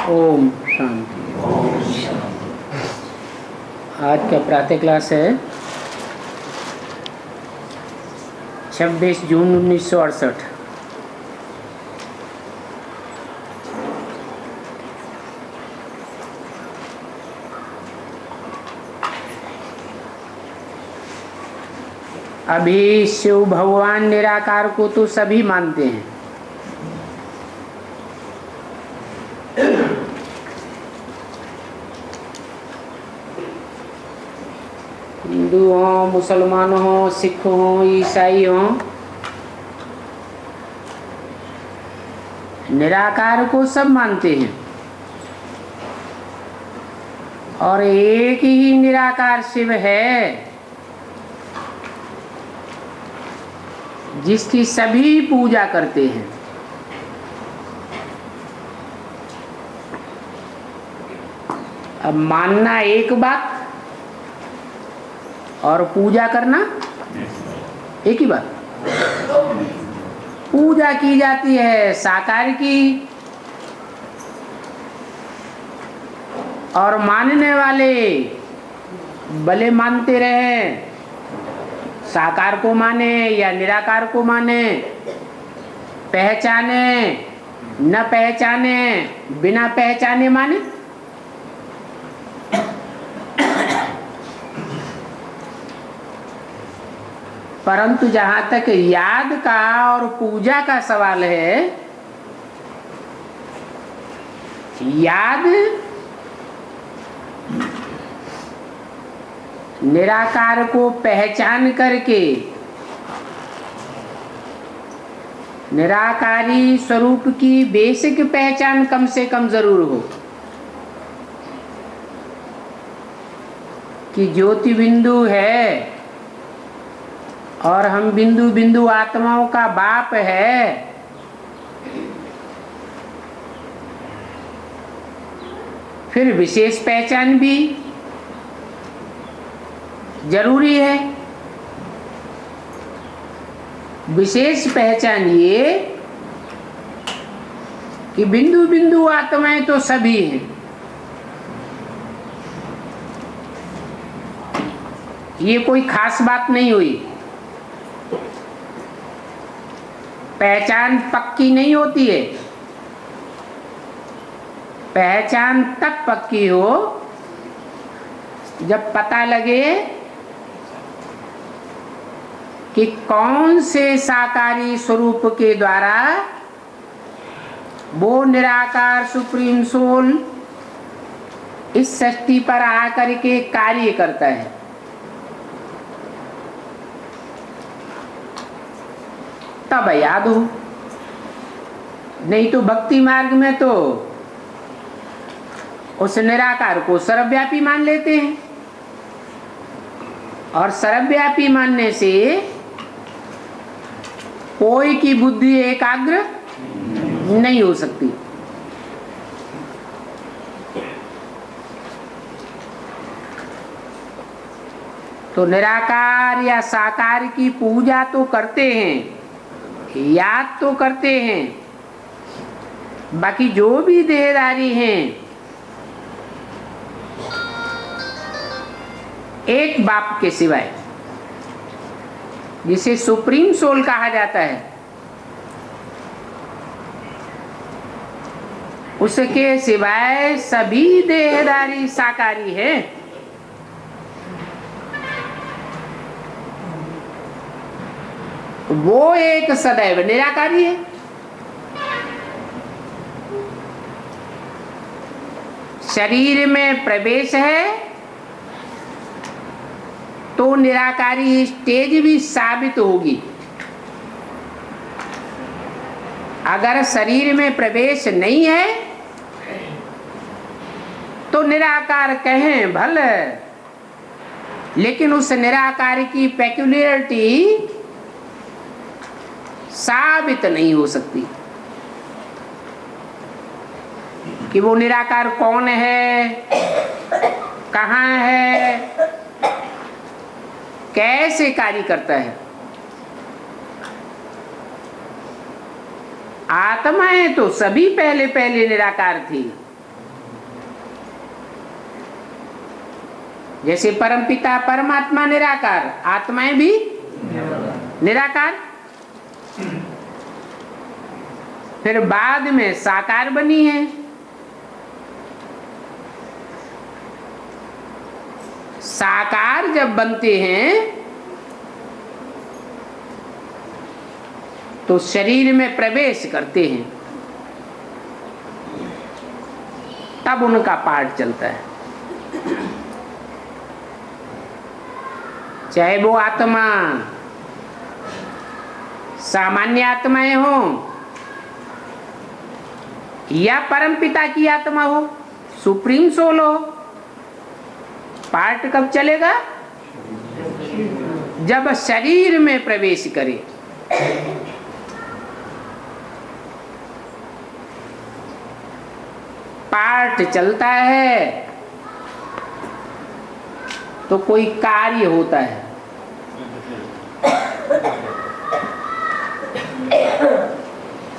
ओम शांति। आज का प्रातः क्लास है 26 जून 1968। अभी शिव भगवान निराकार को तो सभी मानते हैं, हिंदू हो, मुसलमान हो, सिख हो, ईसाई हो, निराकार को सब मानते हैं। और एक ही निराकार शिव है जिसकी सभी पूजा करते हैं। अब मानना एक बात और पूजा करना एक ही बात। पूजा की जाती है साकार की, और मानने वाले भले मानते रहे, साकार को माने या निराकार को माने, पहचाने न पहचाने, बिना पहचाने माने। परंतु जहां तक याद का और पूजा का सवाल है, याद निराकार को पहचान करके निराकारी स्वरूप की बेसिक पहचान कम से कम जरूर हो कि ज्योति बिंदु है और हम बिंदु बिंदु आत्माओं का बाप है। फिर विशेष पहचान भी जरूरी है। विशेष पहचान ये कि बिंदु बिंदु आत्माएं तो सभी हैं, ये कोई खास बात नहीं हुई। पहचान पक्की नहीं होती है। पहचान तब पक्की हो जब पता लगे कि कौन से साकारी स्वरूप के द्वारा वो निराकार सुप्रीम सोल इस सृष्टि पर आकर के कार्य करता है। तब याद हो, नहीं तो भक्ति मार्ग में तो उस निराकार को सर्वव्यापी मान लेते हैं, और सर्वव्यापी मानने से कोई की बुद्धि एकाग्र नहीं हो सकती। तो निराकार या साकार की पूजा तो करते हैं, याद तो करते हैं, बाकी जो भी देहधारी हैं एक बाप के सिवाय, जिसे सुप्रीम सोल कहा जाता है, उसके सिवाय सभी देहधारी साकारी है। वो एक सदैव निराकारी है। शरीर में प्रवेश है तो निराकारी स्टेज भी साबित होगी। अगर शरीर में प्रवेश नहीं है तो निराकार कहें भले, लेकिन उस निराकार की पेक्युलियरिटी साबित नहीं हो सकती कि वो निराकार कौन है, कहाँ है, कैसे कार्य करता है। आत्माएं तो सभी पहले पहले निराकार थी, जैसे परमपिता परमात्मा निराकार, आत्माएं भी निराकार। फिर बाद में साकार बनी है। साकार जब बनते हैं तो शरीर में प्रवेश करते हैं, तब उनका पाठ चलता है। चाहे वो आत्मा सामान्य आत्माएं हो या परमपिता की आत्मा हो, सुप्रीम सोल हो, पाठ कब चलेगा? जब शरीर में प्रवेश करे। पाठ चलता है तो कोई कार्य होता है।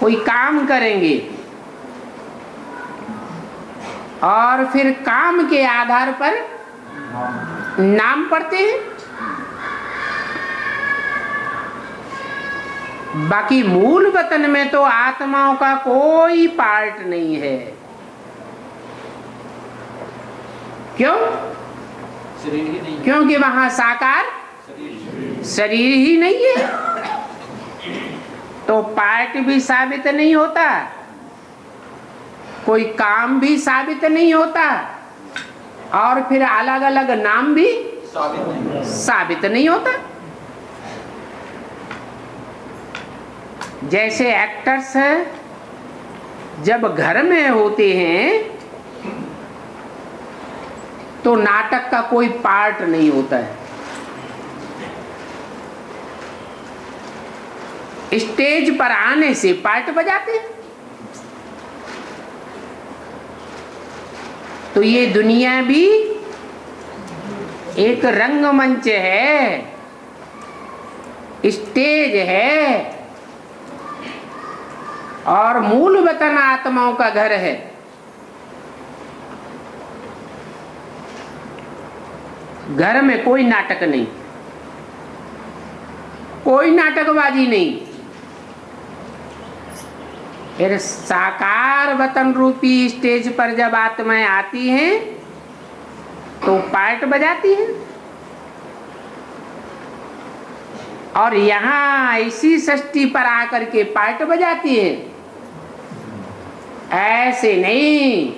कोई काम करेंगे और फिर काम के आधार पर नाम पढ़ते हैं। बाकी मूल वतन में तो आत्माओं का कोई पार्ट नहीं है। क्यों? शरीर ही नहीं, क्योंकि वहां साकार शरीर ही नहीं है, तो पार्ट भी साबित नहीं होता, कोई काम भी साबित नहीं होता, और फिर अलग अलग नाम भी साबित नहीं होता। जैसे एक्टर्स जब घर में होते हैं तो नाटक का कोई पार्ट नहीं होता है। स्टेज पर आने से पार्ट बजाते हैं। तो ये दुनिया भी एक रंगमंच है, स्टेज है, और मूल वतन आत्माओं का घर है। घर में कोई नाटक नहीं, कोई नाटकबाजी नहीं। फिर साकार वतन रूपी स्टेज पर जब आत्माएं आती हैं तो पार्ट बजाती हैं, और यहां ऐसी सृष्टि पर आकर के पार्ट बजाती है। ऐसे नहीं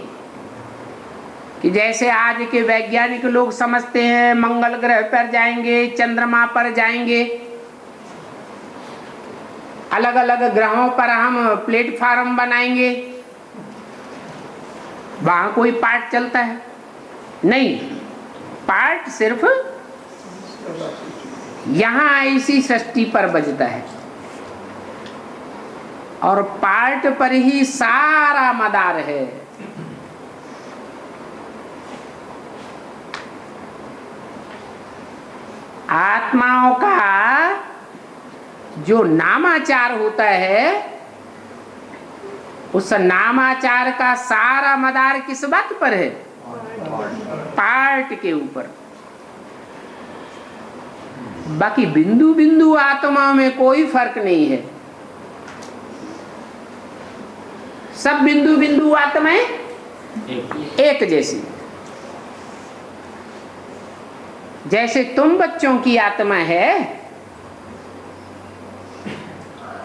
कि जैसे आज के वैज्ञानिक लोग समझते हैं मंगल ग्रह पर जाएंगे, चंद्रमा पर जाएंगे, अलग अलग ग्रहों पर हम प्लेटफार्म बनाएंगे, वहां कोई पार्ट चलता है? नहीं, पार्ट सिर्फ यहां ऐसी सृष्टि पर बजता है, और पार्ट पर ही सारा मदार है। आत्माओं का जो नामाचार होता है, उस नामाचार का सारा मदार किस बात पर है? पार्ट के ऊपर। बाकी बिंदु बिंदु आत्माओं में कोई फर्क नहीं है। सब बिंदु बिंदु आत्माएं एक जैसी। जैसे तुम बच्चों की आत्मा है,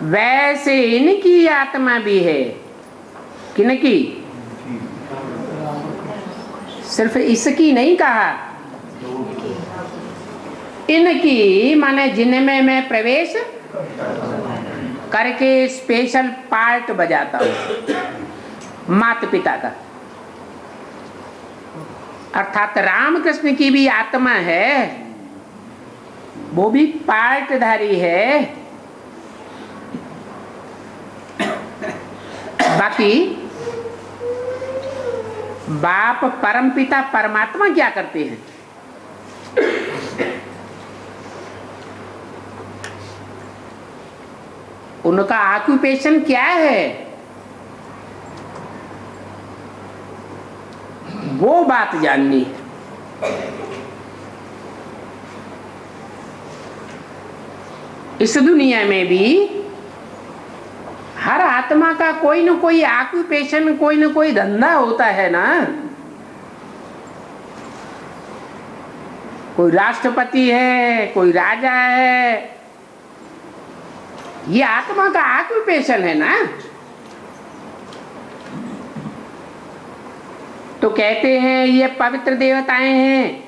वैसे इनकी आत्मा भी है। किनकी? सिर्फ इसकी नहीं कहा, इनकी, माने जिनमें मैं प्रवेश करके स्पेशल पार्ट बजाता हूं माता पिता का। अर्थात रामकृष्ण की भी आत्मा है, वो भी पार्टधारी है। बाकी बाप परमपिता परमात्मा क्या करते हैं? उनका ऑक्यूपेशन क्या है, वो बात जाननी है। इस दुनिया में भी हर आत्मा का कोई न कोई ऑक्यूपेशन, कोई न कोई धंधा होता है ना। कोई राष्ट्रपति है, कोई राजा है, ये आत्मा का ऑक्यूपेशन है ना। तो कहते हैं ये पवित्र देवताएं हैं,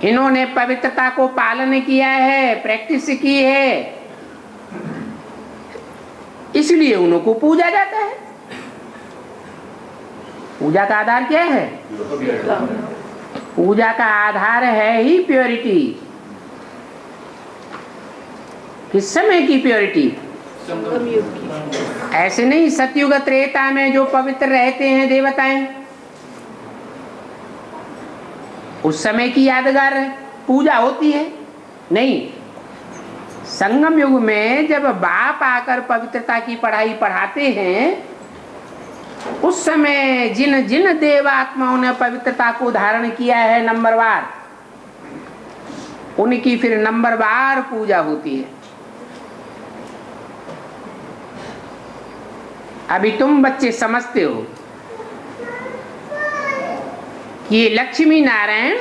इन्होंने पवित्रता को पालन किया है, प्रैक्टिस की है, इसलिए उनको पूजा जाता है। पूजा का आधार क्या है? पूजा का आधार है ही प्योरिटी। किस समय की प्योरिटी? ऐसे नहीं सतयुग त्रेता में जो पवित्र रहते हैं देवताएं, उस समय की यादगार पूजा होती है? नहीं। संगम युग में जब बाप आकर पवित्रता की पढ़ाई पढ़ाते हैं, उस समय जिन जिन देवात्माओं ने पवित्रता को धारण किया है नंबरवार, उनकी फिर नंबरवार पूजा होती है। अभी तुम बच्चे समझते हो कि ये लक्ष्मी नारायण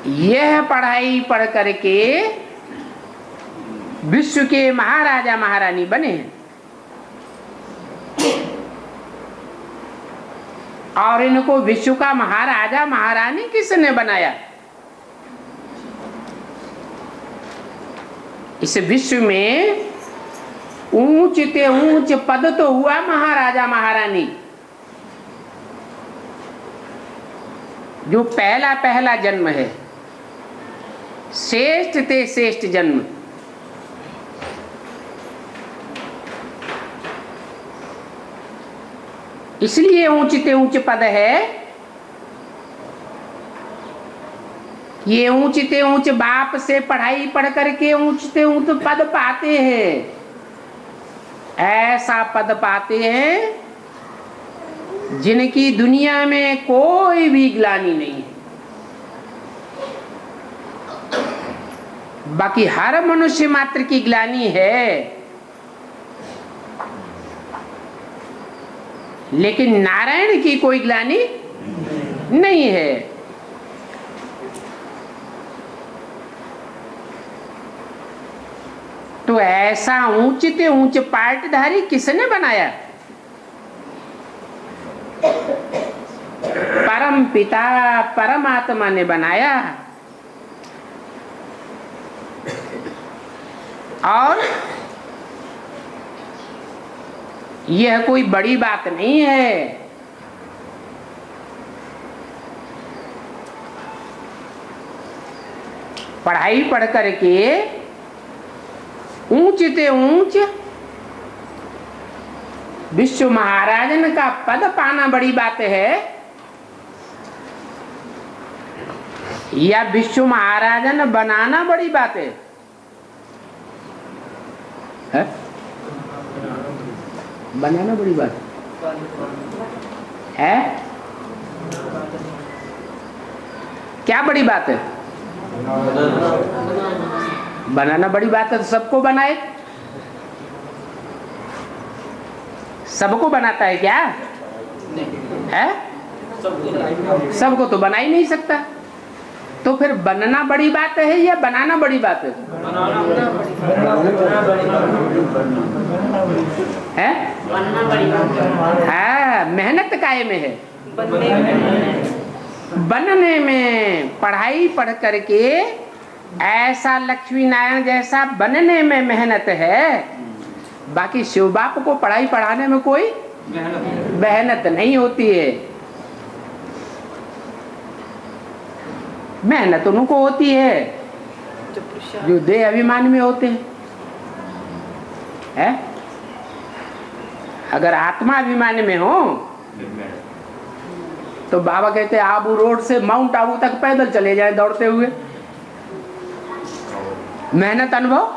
यह पढ़ाई पढ़ करके विश्व के महाराजा महारानी बने हैं, और इनको विश्व का महाराजा महारानी किसने बनाया? इस विश्व में ऊंच ते ऊंच पद तो हुआ महाराजा महारानी, जो पहला पहला जन्म है, श्रेष्ठ ते श्रेष्ठ जन्म। इसलिए ऊंचते ऊंच पद है। ये ऊंचते ऊंच बाप से पढ़ाई पढ़ करके ऊंचते ऊंच पद पाते हैं। ऐसा पद पाते हैं जिनकी दुनिया में कोई भी ग्लानि नहीं है। बाकी हर मनुष्य मात्र की ग्लानि है, लेकिन नारायण की कोई ग्लानि नहीं है। तो ऐसा ऊंचते ऊंच पाटधारी किसने बनाया? परम पिता परमात्मा ने बनाया। और यह कोई बड़ी बात नहीं है। पढ़ाई पढ़ करके ऊंचते ऊंच विश्व महाराजन का पद पाना बड़ी बात है, या विश्व महाराजन बनाना बड़ी बात है? बनाना बड़ी बात है? क्या बड़ी बात है? बनाना बड़ी बात है। तो सबको बनाए, सबको बनाता है क्या? है? सबको तो बना ही नहीं सकता। तो फिर बनना बड़ी बात है या बनाना बड़ी बात है? है? हाँ, मेहनत काहे में है? बनने में। पढ़ाई पढ़ करके ऐसा लक्ष्मी नारायण जैसा बनने में मेहनत है। बाकी शिव बाप को पढ़ाई पढ़ाने में कोई मेहनत नहीं होती है। मेहनत उनको होती है जो देह अभिमान में होते हैं। है? अगर आत्मा अभिमान में हो तो बाबा कहते हैं आबू रोड से माउंट आबू तक पैदल चले जाए दौड़ते हुए। मेहनत अनुभव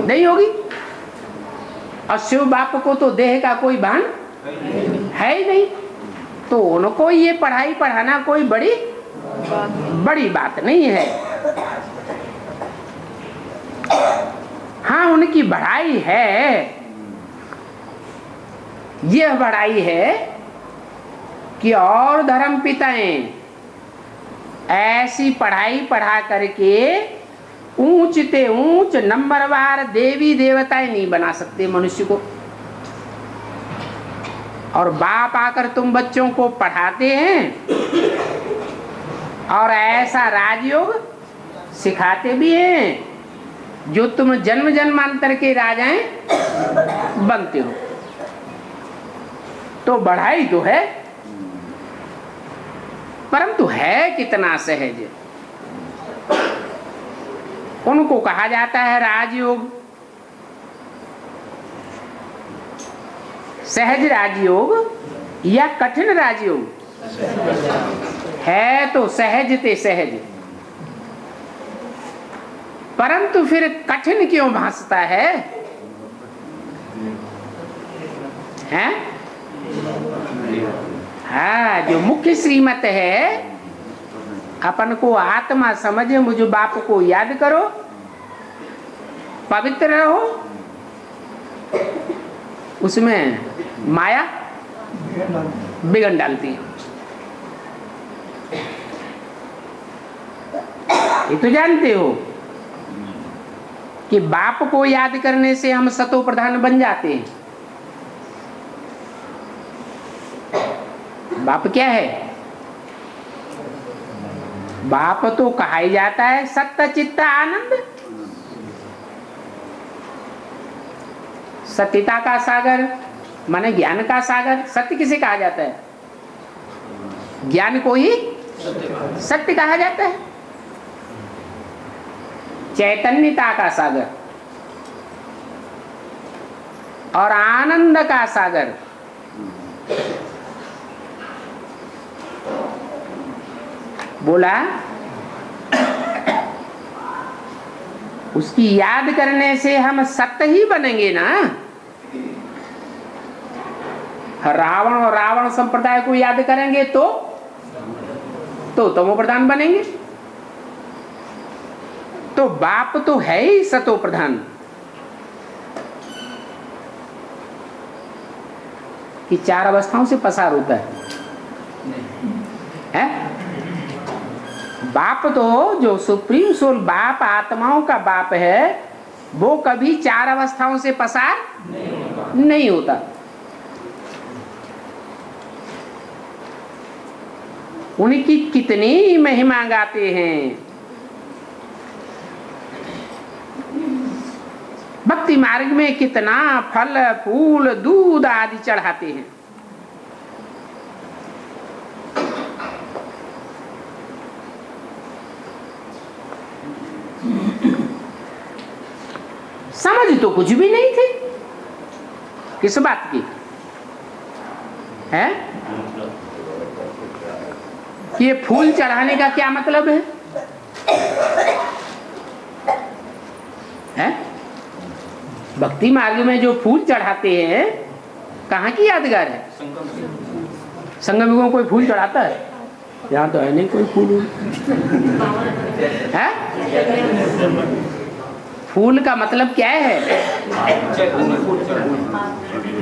नहीं होगी। और शिव बाप को तो देह का कोई भान है ही नहीं, तो उनको ये पढ़ाई पढ़ाना कोई बड़ी बड़ी बात नहीं है। हाँ, उनकी बढ़ाई है, यह बढ़ाई है कि और धर्म पिताएं ऐसी पढ़ाई पढ़ा करके ऊंच ते ऊंच नंबरवार देवी देवताएं नहीं बना सकते मनुष्य को। और बाप आकर तुम बच्चों को पढ़ाते हैं और ऐसा राजयोग सिखाते भी हैं जो तुम जन्म जन्मांतर के राजाएं बनते हो। तो बढ़ाई तो है, परंतु है कितना सहज। उनको कहा जाता है राजयोग, सहज राजयोग या कठिन राजयोग। है तो सहज ते सहज, परंतु फिर कठिन क्यों भासता है? हैं? हाँ, जो मुख्य श्रीमत है, अपन को आत्मा समझे, मुझे बाप को याद करो, पवित्र रहो, उसमें माया बिगड़ डालती है। ये तो जानते हो कि बाप को याद करने से हम सतो प्रधान बन जाते हैं। बाप क्या है? बाप तो कहा ही जाता है सत्य चित्त आनंद, सत्यता का सागर माने ज्ञान का सागर। सत्य किसे कहा जाता है? ज्ञान को ही सत्य कहा जाता है। चैतन्यता का सागर और आनंद का सागर बोला, उसकी याद करने से हम सत्य ही बनेंगे ना। रावण और रावण संप्रदाय को याद करेंगे तो तमो प्रधान बनेंगे। तो बाप तो है ही सतो प्रधान। कि चार अवस्थाओं से पसार होता है? बाप तो जो सुप्रीम सोल बाप, आत्माओं का बाप है, वो कभी चार अवस्थाओं से पसार नहीं होता। उनकी कितनी महिमा गाते हैं, भक्ति मार्ग में कितना फल फूल दूध आदि चढ़ाते हैं। समझ तो कुछ भी नहीं थी किस बात की है? ये फूल चढ़ाने का क्या मतलब है? भक्ति मार्ग में जो फूल चढ़ाते हैं कहाँ की यादगार है? संगम में कोई फूल चढ़ाता है? यहाँ तो है नहीं कोई फूल है? फूल का मतलब क्या है?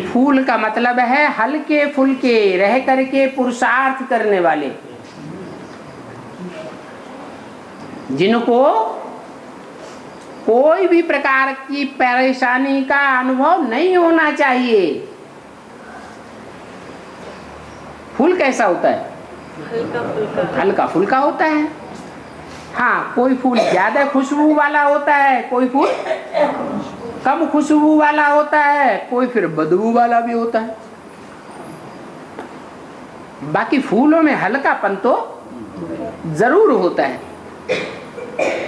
फूल का मतलब है हल्के फुल्के रह करके पुरुषार्थ करने वाले, जिनको कोई भी प्रकार की परेशानी का अनुभव नहीं होना चाहिए। फूल कैसा होता है? हल्का फुल्का होता है। हाँ, कोई फूल ज्यादा खुशबू वाला होता है, कोई फूल कम खुशबू वाला होता है, कोई फिर बदबू वाला भी होता है। बाकी फूलों में हल्कापन तो जरूर होता है।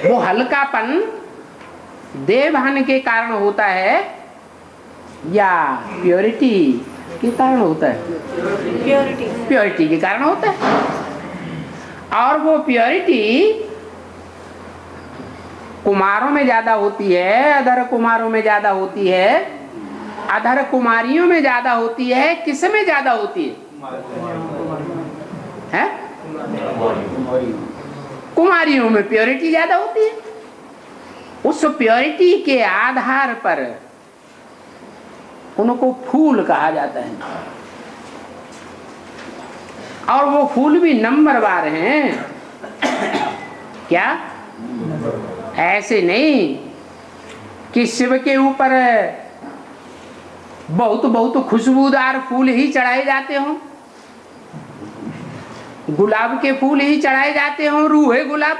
वो हल्कापन देवभान के कारण होता है या प्योरिटी के कारण होता है? प्योरिटी के कारण होता है। और वो प्योरिटी कुमारों में ज्यादा होती है, अधर कुमारों में ज्यादा होती है, अधर कुमारियों में ज्यादा होती है। किस में ज्यादा होती है? कुमारियों में प्योरिटी ज्यादा होती है। उस प्योरिटी के आधार पर उनको फूल कहा जाता है, और वो फूल भी नंबरवार हैं। क्या? ऐसे नहीं कि शिव के ऊपर बहुत बहुत खुशबूदार फूल ही चढ़ाए जाते हों, गुलाब के फूल ही चढ़ाए जाते हों, रूहे गुलाब,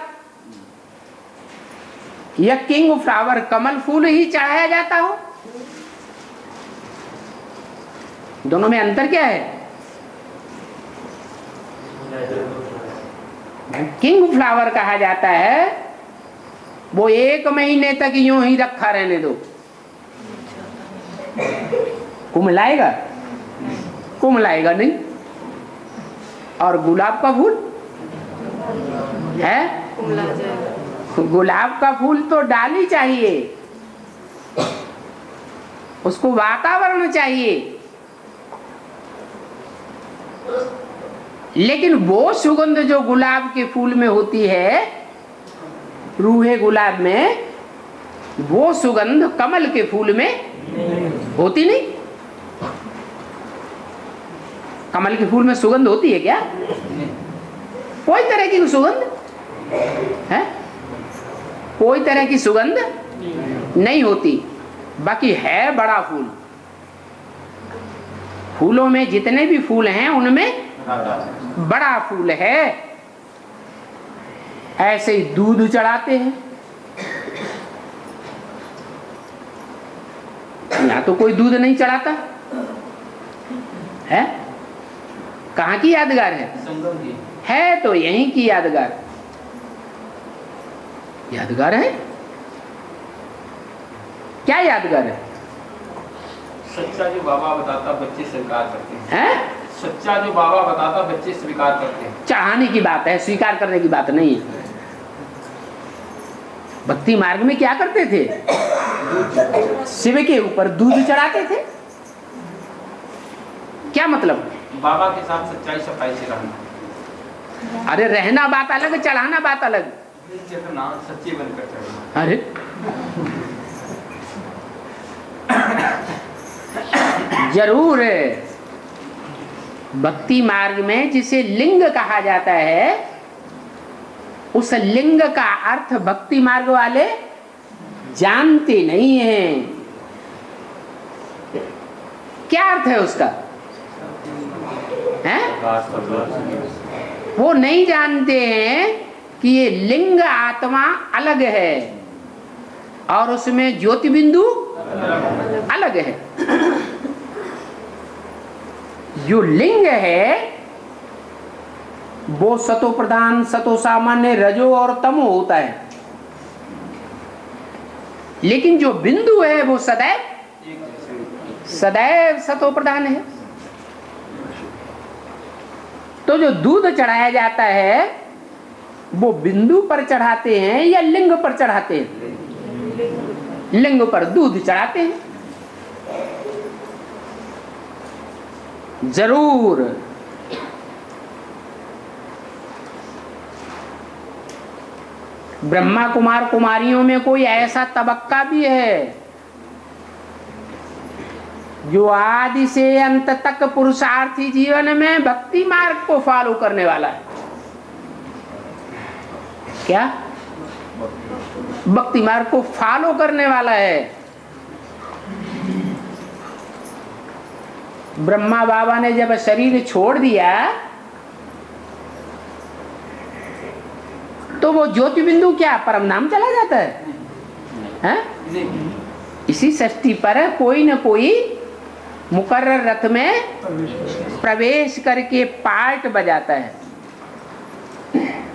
या किंग फ्लावर कमल फूल ही चढ़ाया जाता हो। दोनों में अंतर क्या है? किंग फ्लावर कहा जाता है वो 1 महीने तक यूं ही रखा रहने दो, कुमलाएगा? कुमलाएगा नहीं। और गुलाब का फूल है, गुलाब का फूल तो डाली चाहिए, उसको वातावरण चाहिए, लेकिन वो सुगंध जो गुलाब के फूल में होती है, रूहे गुलाब में, वो सुगंध कमल के फूल में होती नहीं। कमल के फूल में सुगंध होती है क्या? कोई तरह की सुगंध है? कोई तरह की सुगंध नहीं होती। बाकी है बड़ा फूल, फूलों में जितने भी फूल हैं उनमें बड़ा फूल है। ऐसे ही दूध चढ़ाते हैं, यहाँ तो कोई दूध नहीं चढ़ाता है। कहाँ की यादगार है? संगम की है तो यहीं की यादगार, यादगार है। क्या यादगार है? सच्चा जो बाबा बताता बच्चे स्वीकार करते हैं। हैं? सच्चा जो बाबा बताता बच्चे स्वीकार करते हैं। चढ़ाने की बात है, स्वीकार करने की बात नहीं है। भक्ति मार्ग में क्या करते थे? शिव के ऊपर दूध चढ़ाते थे। क्या मतलब? बाबा के साथ सच्चाई सफाई से रहना। अरे रहना बात अलग, चढ़ाना बात अलग। नाम सच्चे बनकर चढ़ना। अरे जरूर है। भक्ति मार्ग में जिसे लिंग कहा जाता है, उस लिंग का अर्थ भक्ति मार्ग वाले जानते नहीं हैं। क्या अर्थ है उसका? हैं? वो नहीं जानते हैं कि ये लिंग आत्मा अलग है और उसमें ज्योति बिंदु अलग है। जो लिंग है वो सतो प्रधान, सतो सामान्य, रजो और तमो होता है, लेकिन जो बिंदु है वो सदैव सतो प्रधान है। तो जो दूध चढ़ाया जाता है वो बिंदु पर चढ़ाते हैं या लिंग पर चढ़ाते हैं? लिंग पर दूध चढ़ाते हैं। जरूर ब्रह्मा कुमार कुमारियों में कोई ऐसा तबक्का भी है जो आदि से अंत तक पुरुषार्थी जीवन में भक्ति मार्ग को फॉलो करने वाला है। क्या? भक्ति मार्ग को फॉलो करने वाला है। ब्रह्मा बाबा ने जब शरीर छोड़ दिया तो वो ज्योति बिंदु क्या परम नाम चला जाता है, हैं? इसी सृष्टि पर कोई न कोई मुकर्रर रथ में प्रवेश करके पार्ट बजाता है,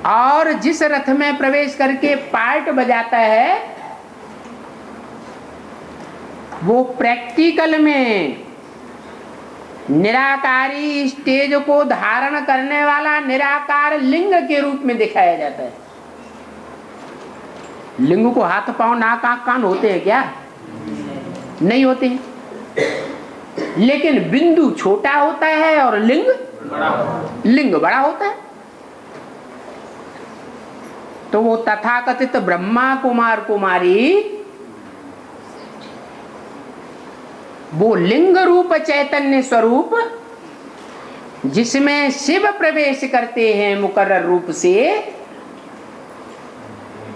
और जिस रथ में प्रवेश करके पार्ट बजाता है वो प्रैक्टिकल में निराकारी स्टेज को धारण करने वाला निराकार लिंग के रूप में दिखाया जाता है। लिंग को हाथ पांव नाक आंख कान होते हैं क्या? नहीं होते हैं। लेकिन बिंदु छोटा होता है और लिंग बड़ा होता है। तो वो तथाकथित ब्रह्मा कुमार कुमारी वो लिंग रूप चैतन्य स्वरूप जिसमें शिव प्रवेश करते हैं मुकर्रर रूप से,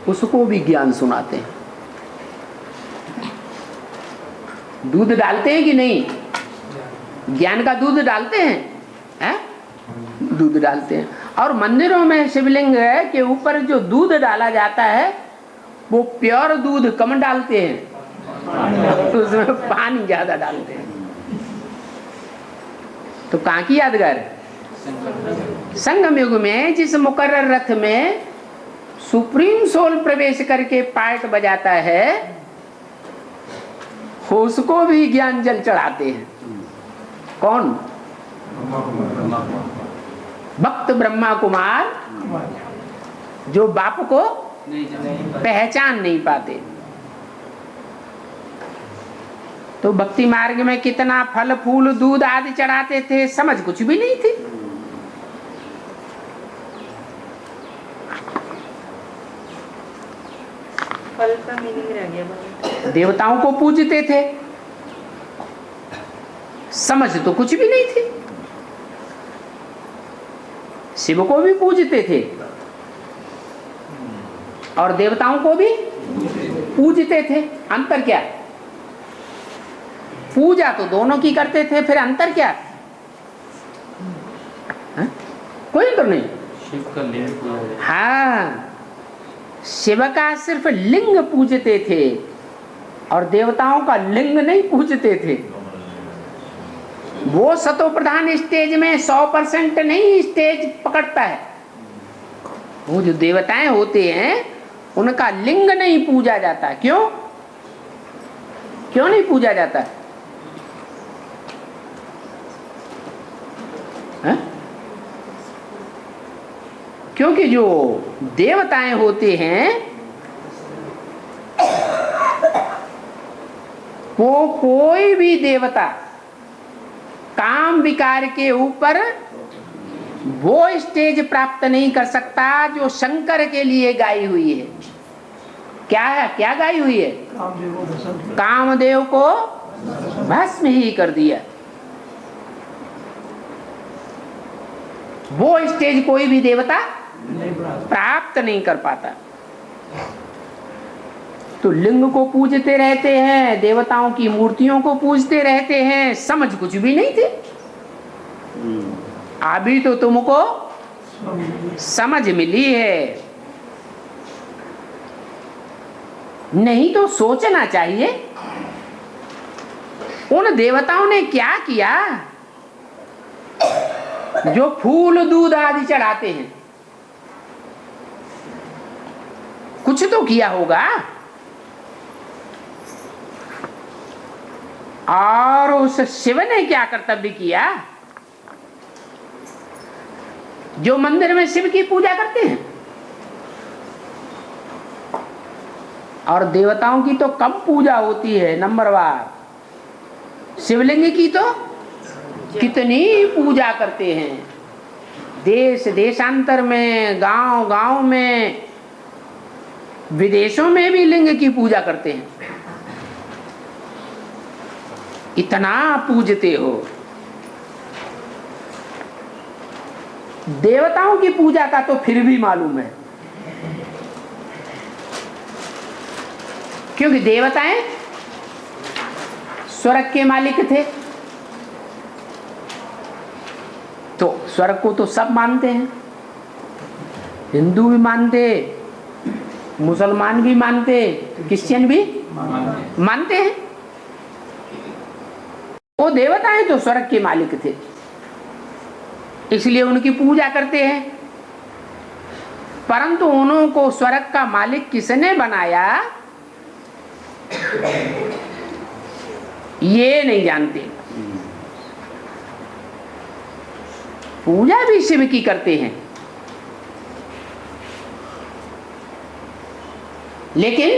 उसको भी ज्ञान सुनाते हैं। दूध डालते हैं कि नहीं? ज्ञान का दूध डालते हैं, हैं? दूध डालते हैं। और मंदिरों में शिवलिंग के ऊपर जो दूध डाला जाता है वो प्योर दूध कम डालते हैं, उसमें पानी ज्यादा डालते हैं। तो कहाँ की यादगार? संगम युग में जिस मुकर्रर रथ में सुप्रीम सोल प्रवेश करके पार्ट बजाता है, उसको भी ज्ञान जल चढ़ाते हैं। कौन? भक्त ब्रह्मा कुमार, जो बाप को पहचान नहीं पाते। तो भक्ति मार्ग में कितना फल फूल दूध आदि चढ़ाते थे, समझ कुछ भी नहीं थी। फल का मीनिंग रह गया। देवताओं को पूजते थे, समझ तो कुछ भी नहीं थी। शिव को भी पूजते थे और देवताओं को भी पूजते थे। अंतर क्या? पूजा तो दोनों की करते थे, फिर अंतर क्या? है? कोई अंतर नहीं। शिव का लिंग, हाँ, शिव का सिर्फ लिंग पूजते थे और देवताओं का लिंग नहीं पूजते थे। वो सतो प्रधान स्टेज में 100% नहीं स्टेज पकड़ता है। वो जो देवताएं होते हैं उनका लिंग नहीं पूजा जाता। क्यों? क्यों नहीं पूजा जाता है? क्योंकि जो देवताएं होते हैं वो कोई भी देवता काम विकार के ऊपर वो स्टेज प्राप्त नहीं कर सकता जो शंकर के लिए गाई हुई है। क्या है? क्या गाई हुई है? कामदेव को भस्म ही कर दिया। वो स्टेज कोई भी देवता प्राप्त नहीं कर पाता। तो लिंग को पूजते रहते हैं, देवताओं की मूर्तियों को पूजते रहते हैं, समझ कुछ भी नहीं थी। अभी तो तुमको समझ मिली है, नहीं तो सोचना चाहिए उन देवताओं ने क्या किया जो फूल दूध आदि चढ़ाते हैं। कुछ तो किया होगा। और उस शिव ने क्या कर्तव्य किया? जो मंदिर में शिव की पूजा करते हैं और देवताओं की तो कम पूजा होती है नंबरवार, शिवलिंग की तो कितनी पूजा करते हैं। देश देशांतर में, गांव गांव में, विदेशों में भी लिंग की पूजा करते हैं। इतना पूजते हो। देवताओं की पूजा का तो फिर भी मालूम है, क्योंकि देवताएं स्वर्ग के मालिक थे। तो स्वर्ग को तो सब मानते हैं, हिंदू भी मानते, मुसलमान भी मानते, क्रिश्चियन भी मानते हैं। वो देवताएं तो स्वर्ग के मालिक थे, इसलिए उनकी पूजा करते हैं। परंतु उनको स्वर्ग का मालिक किसने बनाया ये नहीं जानते। पूजा भी शिव की करते हैं, लेकिन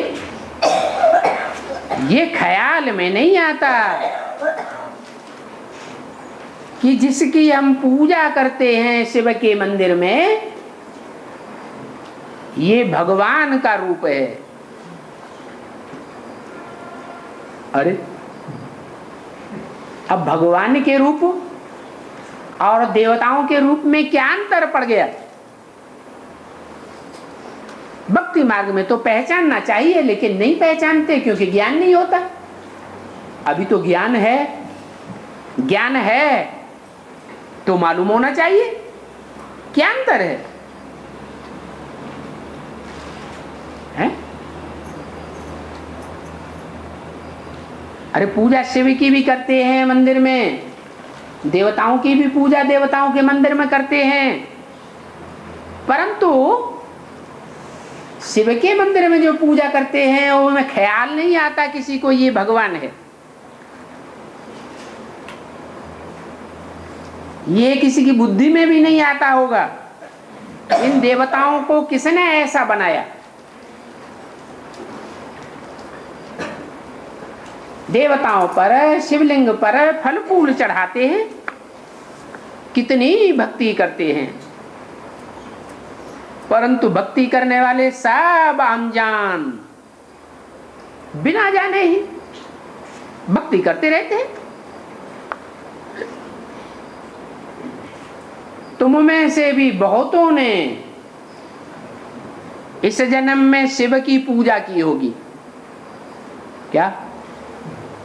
ये ख्याल में नहीं आता कि जिसकी हम पूजा करते हैं शिव के मंदिर में, ये भगवान का रूप है। अरे अब भगवान के रूप और देवताओं के रूप में क्या अंतर पड़ गया? भक्ति मार्ग में तो पहचानना चाहिए, लेकिन नहीं पहचानते क्योंकि ज्ञान नहीं होता। अभी तो ज्ञान है, ज्ञान है तो मालूम होना चाहिए क्या अंतर है, हैं? अरे पूजा शिव की भी करते हैं मंदिर में, देवताओं की भी पूजा देवताओं के मंदिर में करते हैं, परंतु शिव के मंदिर में जो पूजा करते हैं उनमें ख्याल नहीं आता किसी को ये भगवान है। ये किसी की बुद्धि में भी नहीं आता होगा। इन देवताओं को किसने ऐसा बनाया? देवताओं पर, शिवलिंग पर फल फूल चढ़ाते हैं, कितनी भक्ति करते हैं, परंतु भक्ति करने वाले सब अनजान, बिना जाने ही भक्ति करते रहते हैं। तुम में से भी बहुतों ने इस जन्म में शिव की पूजा की होगी। क्या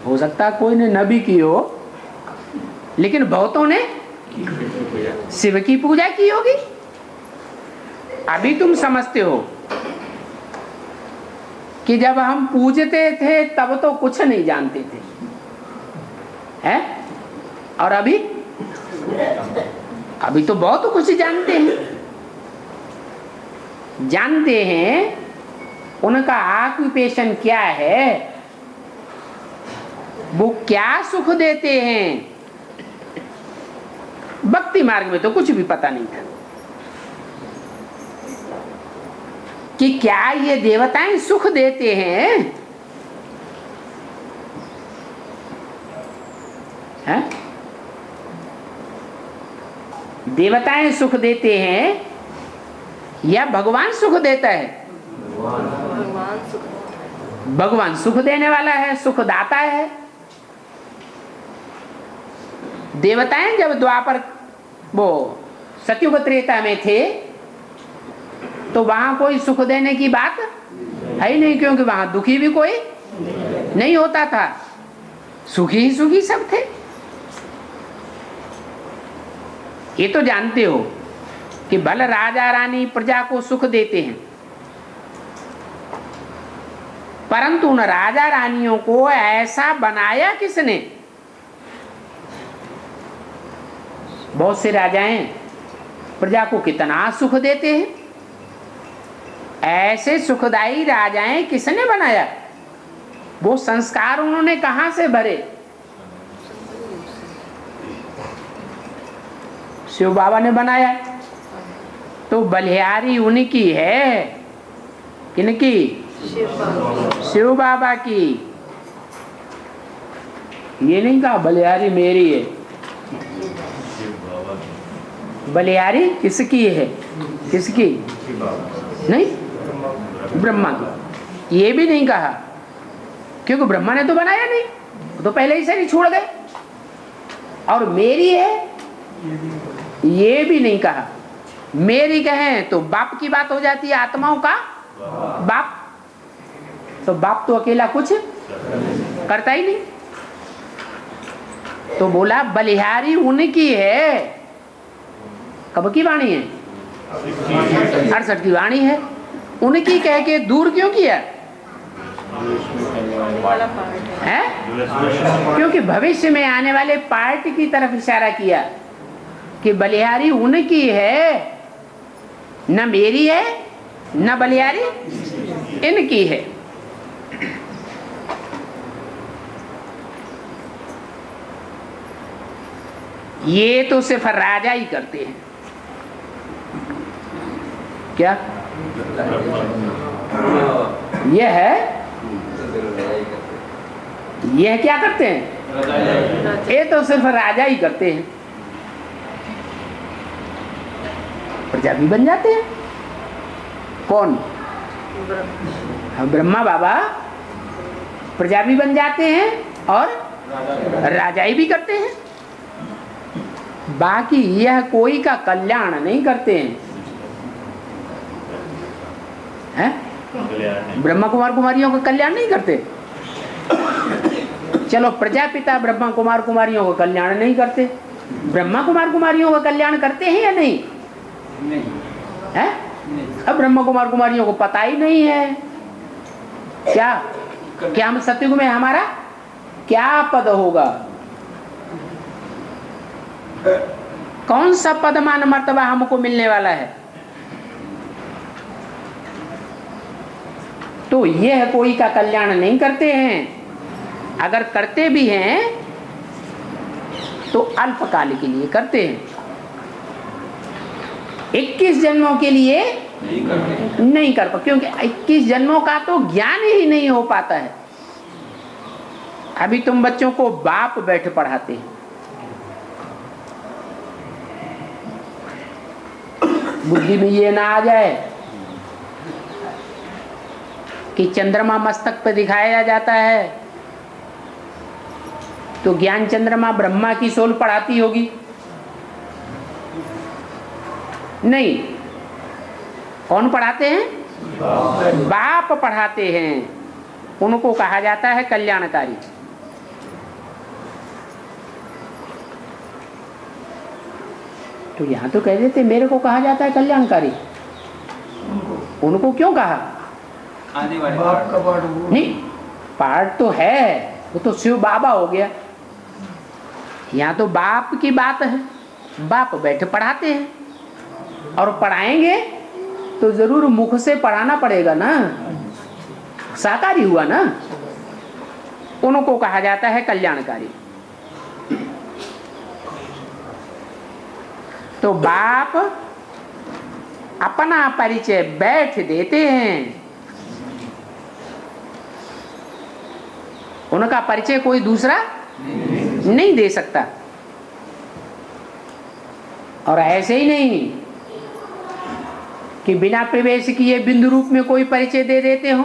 हो सकता है कोई ने न भी की हो, लेकिन बहुतों ने शिव की पूजा की होगी। अभी तुम समझते हो कि जब हम पूजते थे तब तो कुछ नहीं जानते थे, हैं? और अभी तो बहुत कुछ जानते हैं। जानते हैं उनका ऑक्यूपेशन क्या है, वो क्या सुख देते हैं। भक्ति मार्ग में तो कुछ भी पता नहीं था कि क्या ये देवताएं सुख देते हैं, हैं? देवताएं सुख देते हैं या भगवान सुख देता है? भगवान सुख देने वाला है, सुखदाता है। देवताएं जब द्वापर वो सतयुग त्रेता में थे तो वहां कोई सुख देने की बात है ही नहीं, क्योंकि वहां दुखी भी कोई नहीं होता था, सुखी ही सुखी सब थे। ये तो जानते हो कि भल राजा रानी प्रजा को सुख देते हैं, परंतु उन राजा रानियों को ऐसा बनाया किसने? बहुत से राजाएं प्रजा को कितना सुख देते हैं, ऐसे सुखदायी राजाएं किसने बनाया? वो संस्कार उन्होंने कहां से भरे? शिव बाबा ने बनाया। तो बलिहारी उनकी है, किनकी? शिव बाबा की। ये नहीं कहा बलिहारी मेरी है, बलिहारी किसकी है? किसकी? नहीं, ब्रह्मा की। ये भी नहीं कहा क्योंकि ब्रह्मा ने तो बनाया नहीं, तो पहले ही से नहीं छोड़ गए। और मेरी है, ये भी नहीं कहा। मेरी कहें तो बाप की बात हो जाती है, आत्माओं का बाप। तो बाप तो अकेला कुछ करता ही नहीं, तो बोला बलिहारी उनकी है। कब की वाणी है? 68 की वाणी है। उनकी कह के दूर क्यों किया है? क्योंकि भविष्य में आने वाले पार्ट की तरफ इशारा किया कि बलिहारी उनकी है, न मेरी है न बलिहारी इनकी है। ये तो सिर्फ राजा ही करते हैं। क्या ये है? यह क्या करते हैं? ये तो सिर्फ राजा ही करते हैं, प्रजा भी बन जाते हैं। कौन? ब्रह्मा बाबा प्रजा भी बन जाते हैं और राजाई भी करते हैं। बाकी यह कोई का कल्याण नहीं करते हैं? ब्रह्मा कुमार कुमारियों का कल्याण नहीं करते। चलो प्रजापिता ब्रह्मा कुमार कुमारियों का कल्याण नहीं करते, ब्रह्मा कुमार कुमारियों का कल्याण करते हैं या नहीं? है? अब ब्रह्मा कुमार कुमारियों को पता ही नहीं है क्या हम सतयुग में हमारा क्या पद होगा, कौन सा पद मान मर्तबा हमको मिलने वाला है। तो यह कोई का कल्याण नहीं करते हैं। अगर करते भी हैं तो अल्पकाल के लिए करते हैं, 21 जन्मों के लिए नहीं कर पाते, क्योंकि 21 जन्मों का तो ज्ञान ही नहीं हो पाता है। अभी तुम बच्चों को बाप बैठ पढ़ाते हैं, बुद्धि में ये ना आ जाए कि चंद्रमा मस्तक पर दिखाया जाता है तो ज्ञान चंद्रमा ब्रह्मा की सोल पढ़ाती होगी। नहीं, कौन पढ़ाते हैं? बाप पढ़ाते हैं। उनको कहा जाता है कल्याणकारी। तो यहां तो कह देते मेरे को कहा जाता है कल्याणकारी, उनको क्यों कहा? आने वाले नहीं, पाठ तो है, वो तो शिव बाबा हो गया। यहाँ तो बाप की बात है, बाप बैठे पढ़ाते हैं और पढ़ाएंगे तो जरूर मुख से पढ़ाना पड़ेगा ना, साकारी हुआ ना। उनको कहा जाता है कल्याणकारी। तो बाप अपना परिचय बैठ देते हैं, उनका परिचय कोई दूसरा नहीं दे सकता। और ऐसे ही नहीं कि बिना प्रवेश किए बिंदु रूप में कोई परिचय दे देते हो,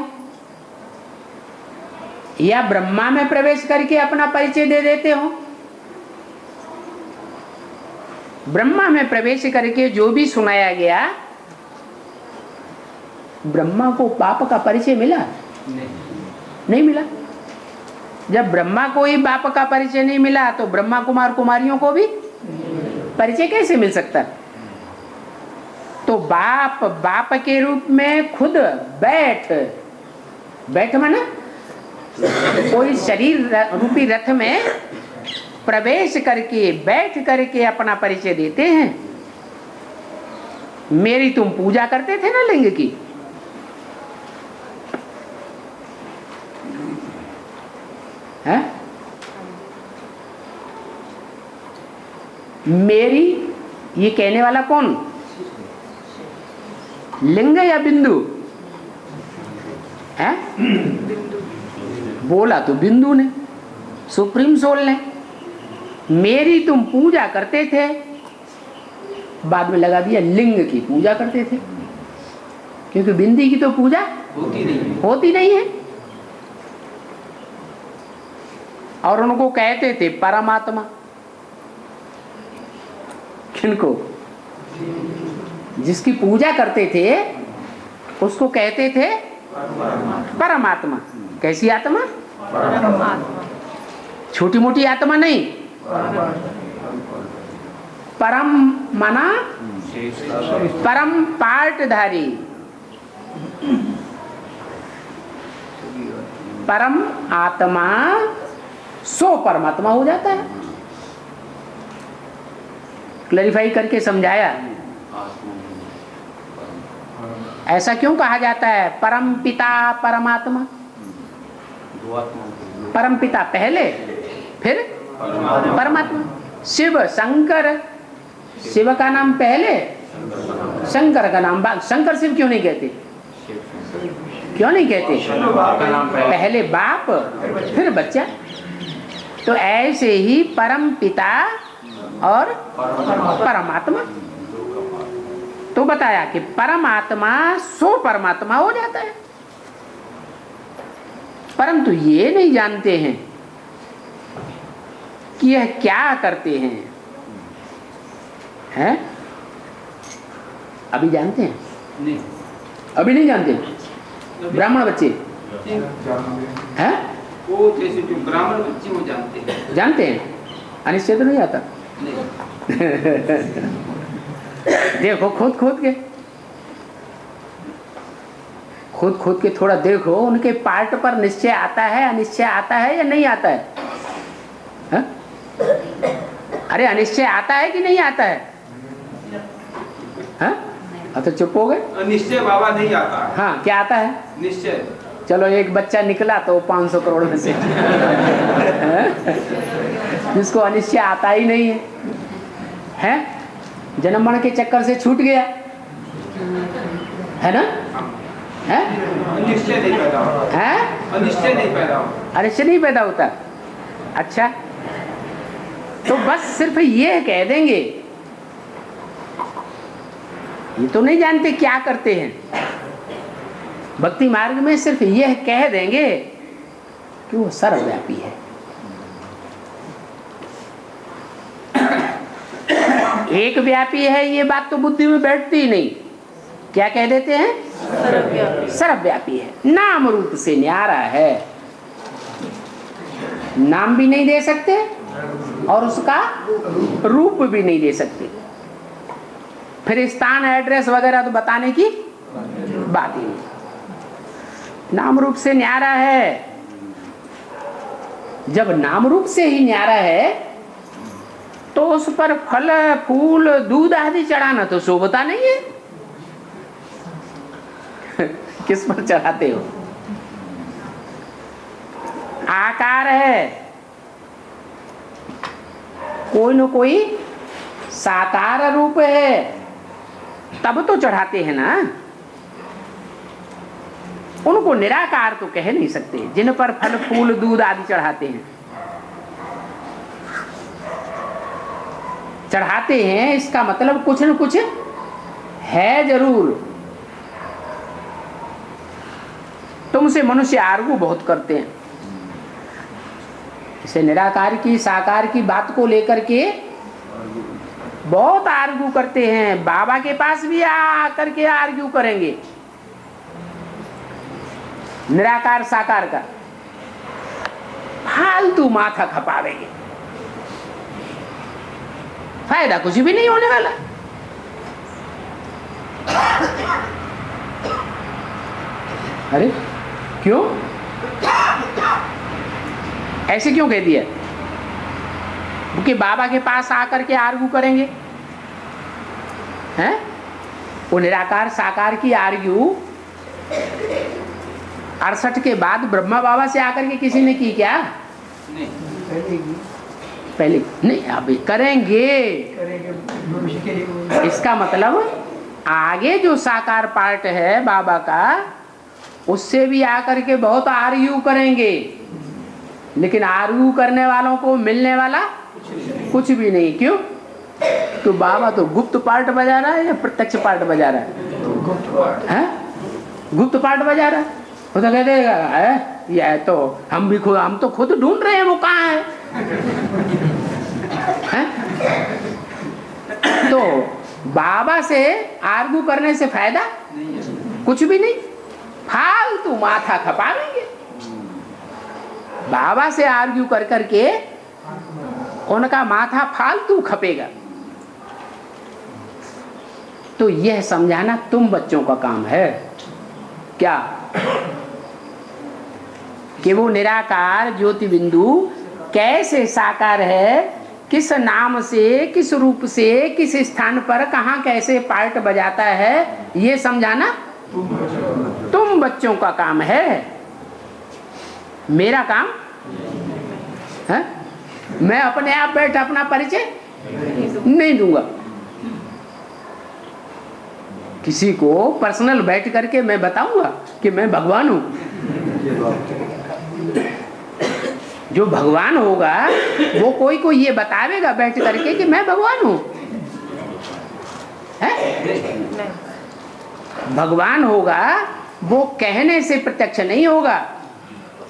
या ब्रह्मा में प्रवेश करके अपना परिचय दे देते हो। ब्रह्मा में प्रवेश करके जो भी सुनाया गया, ब्रह्मा को बाप का परिचय मिला? नहीं मिला। जब ब्रह्मा को ही बाप का परिचय नहीं मिला तो ब्रह्मा कुमार कुमारियों को भी परिचय कैसे मिल सकता? तो बाप के रूप में खुद बैठ माना कोई शरीर रूपी रथ में प्रवेश करके बैठ करके अपना परिचय देते हैं। मेरी तुम पूजा करते थे ना लिंग की, है? मेरी ये कहने वाला कौन? लिंग या बिंदु? है? बोला तो बिंदु ने, सुप्रीम सोल ने। मेरी तुम पूजा करते थे, बाद में लगा दिया लिंग की पूजा करते थे, क्योंकि बिंदी की तो पूजा होती नहीं है। और उनको कहते थे परमात्मा। किनको? जिसकी पूजा करते थे उसको कहते थे परमात्मा। कैसी आत्मा? छोटी मोटी आत्मा नहीं, परम माना परम पार्टधारी, परम आत्मा सो परमात्मा हो जाता है। क्लैरिफाई करके समझाया। ऐसा क्यों कहा जाता है? परम पिता परमात्मा। परम पिता पहले, फिर परमात्मा। शिव शंकर, शिव का नाम पहले, शंकर का नाम बाद। शंकर शिव क्यों नहीं कहते? क्यों नहीं कहते? पहले बाप फिर बच्चा। तो ऐसे ही परम पिता और परमात्मा। तो बताया कि परमात्मा सो परमात्मा हो जाता है, परंतु ये नहीं जानते हैं कि यह क्या करते हैं। हैं? अभी जानते हैं? नहीं, अभी नहीं जानते। ब्राह्मण बच्चे हैं? वो जैसे जो ब्राह्मण बच्चे वो जानते हैं। जानते हैं, अनिश्चय तो नहीं आता। नहीं। देखो खुद के थोड़ा देखो, उनके पार्ट पर निश्चय आता है, अनिश्चय आता है या नहीं आता है? हा? अरे अनिश्चय आता है कि नहीं आता है? हाँ? तो चुप हो गए। निश्चय बाबा नहीं आता। हाँ, क्या आता है? निश्चय। चलो एक बच्चा निकला तो 500 करोड़ में से जिसको अनिश्चय आता ही नहीं है, जन्म मरण के चक्कर से छूट गया है ना? है? अनिश्चय नहीं पैदा होता। है? अनिश्चय नहीं पैदा होता। अनिश्चय नहीं पैदा होता। अच्छा, तो बस सिर्फ ये कह देंगे, ये तो नहीं जानते क्या करते हैं। भक्ति मार्ग में सिर्फ यह कह देंगे कि वो सर्वव्यापी है। एक व्यापी है, ये बात तो बुद्धि में बैठती ही नहीं। क्या कह देते हैं? सर्वव्यापी है, नाम रूप से न्यारा है। नाम भी नहीं दे सकते और उसका रूप भी नहीं दे सकते, फिर स्थान एड्रेस वगैरह तो बताने की बात ही नहीं। नाम रूप से न्यारा है। जब नाम रूप से ही न्यारा है तो उस पर फल फूल दूध आदि चढ़ाना तो शोभता नहीं है। किस पर चढ़ाते हो? आकार है, कोई न कोई साकार रूप है, तब तो चढ़ाते हैं ना। उनको निराकार तो कह नहीं सकते जिन पर फल फूल दूध आदि चढ़ाते हैं। चढ़ाते हैं इसका मतलब कुछ न कुछ है जरूर। तुमसे मनुष्य आर्गू बहुत करते हैं, इसे निराकार की साकार की बात को लेकर के बहुत आर्गू करते हैं। बाबा के पास भी आकर के आर्ग्यू करेंगे निराकार साकार का, फालतू माथा खपावेंगे, फायदा कुछ भी नहीं होने वाला। अरे क्यों ऐसे क्यों कह दिया? क्योंकि बाबा के पास आकर के आर्ग्यू करेंगे हैं? वो निराकार साकार की आर्ग्यू 68 के बाद ब्रह्मा बाबा से आकर के किसी ने की क्या? पहले नहीं, अभी करेंगे। इसका मतलब आगे जो साकार पार्ट है बाबा का, उससे भी आकर के बहुत आर्ग्यू करेंगे, लेकिन आर्ग्यू करने वालों को मिलने वाला कुछ भी नहीं। क्यों? तो बाबा तो गुप्त पार्ट बजा रहा है या प्रत्यक्ष पार्ट बजा रहा है? गुप्त पार्ट बजा रहा है। वो तो कहते हैं ये तो हम तो खुद ढूंढ रहे हैं वो कहाँ है? तो बाबा से आर्ग्यू करने से फायदा कुछ भी नहीं, फालतू माथा खपाएंगे। बाबा से आर्ग्यू कर करके उनका माथा फालतू खपेगा। तो यह समझाना तुम बच्चों का काम है क्या कि वो निराकार ज्योति बिंदु कैसे साकार है, किस नाम से, किस रूप से, किस स्थान पर कहाँ कैसे पार्ट बजाता है, ये समझाना तुम बच्चों का काम है। मेरा काम है? मैं अपने आप बैठ अपना परिचय नहीं दूंगा। किसी को पर्सनल बैठ करके मैं बताऊंगा कि मैं भगवान हूं। जो भगवान होगा वो कोई ये बतावेगा बैठ करके कि मैं भगवान हूं? है? भगवान होगा वो कहने से प्रत्यक्ष नहीं होगा,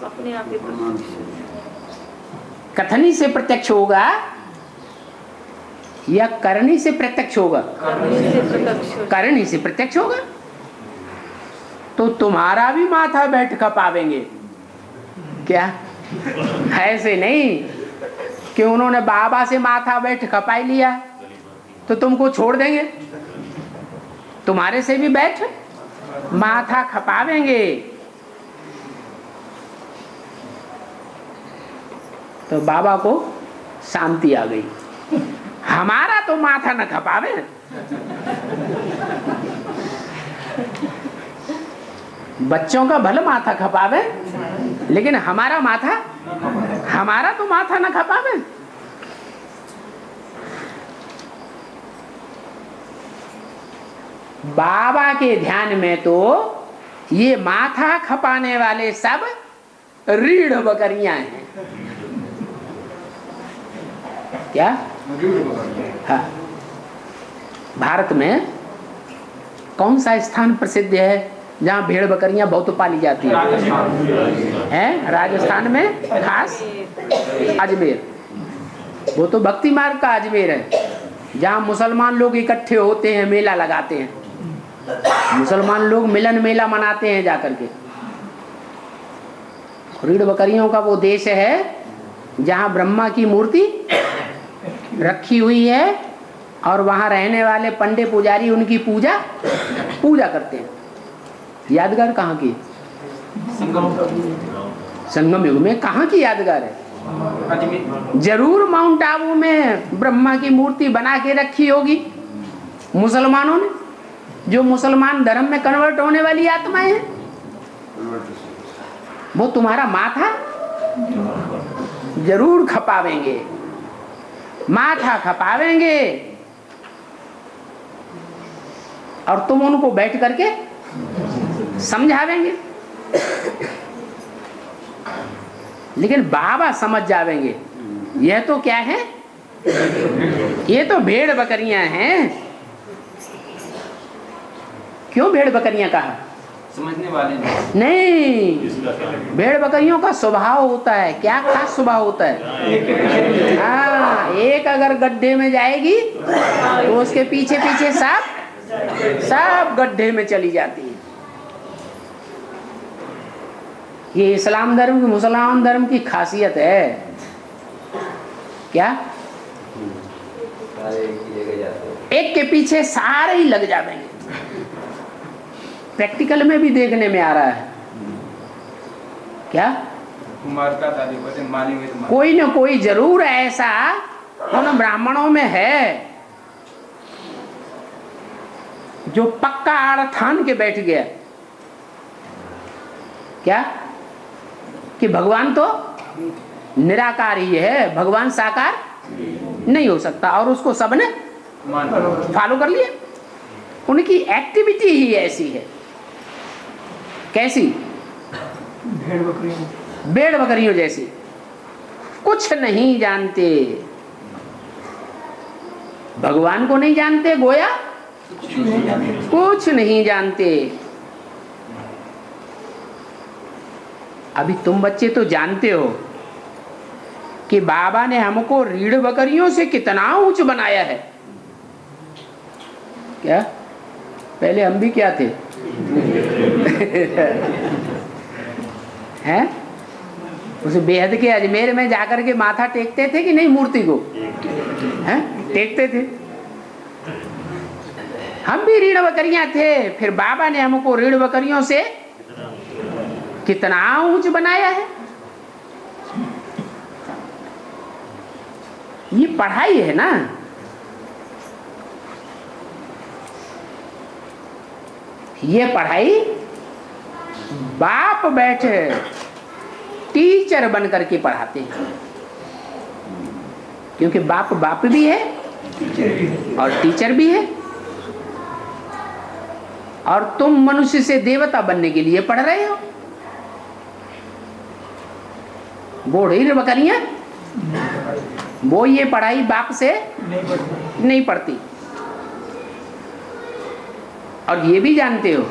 अपने आप ही प्रत्यक्ष। कथनी से प्रत्यक्ष होगा या करनी से प्रत्यक्ष होगा? करनी से प्रत्यक्ष होगा। तो तुम्हारा भी माथा बैठ खपावेंगे क्या? ऐसे नहीं कि उन्होंने बाबा से माथा बैठ खपाई लिया तो तुमको छोड़ देंगे, तुम्हारे से भी बैठ माथा खपावेंगे। तो बाबा को शांति आ गई, हमारा तो माथा न खपावे। बच्चों का भले माथा खपावे लेकिन हमारा तो माथा न खपावे। बाबा के ध्यान में तो ये माथा खपाने वाले सब रीढ़ बकरियां हैं। क्या? हाँ। भारत में कौन सा स्थान प्रसिद्ध है जहाँ भेड़ बकरियां बहुत पाली जाती हैं? राजस्थान में खास अजमेर, वो तो भक्ति मार्ग का अजमेर है जहाँ मुसलमान लोग इकट्ठे होते हैं, मेला लगाते हैं। मुसलमान लोग मिलन मेला मनाते हैं जाकर के। रीढ़ बकरियों का वो देश है जहाँ ब्रह्मा की मूर्ति रखी हुई है और वहाँ रहने वाले पंडित पुजारी उनकी पूजा करते हैं। यादगार कहाँ की? संगम युग में कहाँ की यादगार है? जरूर माउंट आबू में ब्रह्मा की मूर्ति बना के रखी होगी मुसलमानों ने, जो मुसलमान धर्म में कन्वर्ट होने वाली आत्माएं हैं। वो तुम्हारा माथा जरूर खपावेंगे, माथा खपावेंगे और तुम उनको बैठ करके समझावेंगे। लेकिन बाबा समझ जावेंगे यह तो क्या है, ये तो भेड़ बकरियां हैं। क्यों भेड़ बकरियां कहा? समझने वाले नहीं, भेड़ बकरियों का स्वभाव होता है। क्या खास स्वभाव होता है? हाँ, एक अगर गड्ढे में जाएगी तो उसके पीछे पीछे सब गड्ढे में चली जाती है। ये इस्लाम धर्म की, मुसलमान धर्म की खासियत है। क्या? एक के पीछे सारे ही लग जाएंगे। प्रैक्टिकल में भी देखने में आ रहा है। क्या? कोई न कोई जरूर ऐसा उन ब्राह्मणों में है जो पक्का आड़ ठान के बैठ गया। क्या? कि भगवान तो निराकार ही है, भगवान साकार नहीं हो सकता, और उसको सबने फॉलो कर लिया। उनकी एक्टिविटी ही ऐसी है। कैसी? भेड़ बकरियों जैसी। कुछ नहीं जानते, भगवान को नहीं जानते, गोया कुछ नहीं जानते। अभी तुम बच्चे तो जानते हो कि बाबा ने हमको रीढ़ बकरियों से कितना ऊंच बनाया है। क्या? पहले हम भी क्या थे? हैं? उस बेहद के अजमेर में जाकर के माथा टेकते थे कि नहीं मूर्ति को? हैं? टेकते थे। हम भी रीढ़ बकरियां थे, फिर बाबा ने हमको रीढ़ बकरियों से कितना ऊंच बनाया है। ये पढ़ाई है ना। ये पढ़ाई बाप बैठे टीचर बन करके पढ़ाते हैं, क्योंकि बाप भी है और टीचर भी है। और तुम मनुष्य से देवता बनने के लिए पढ़ रहे हो। वो रीढ़ बकरियां वो ये पढ़ाई बाप से नहीं पढ़ती। और ये भी जानते हो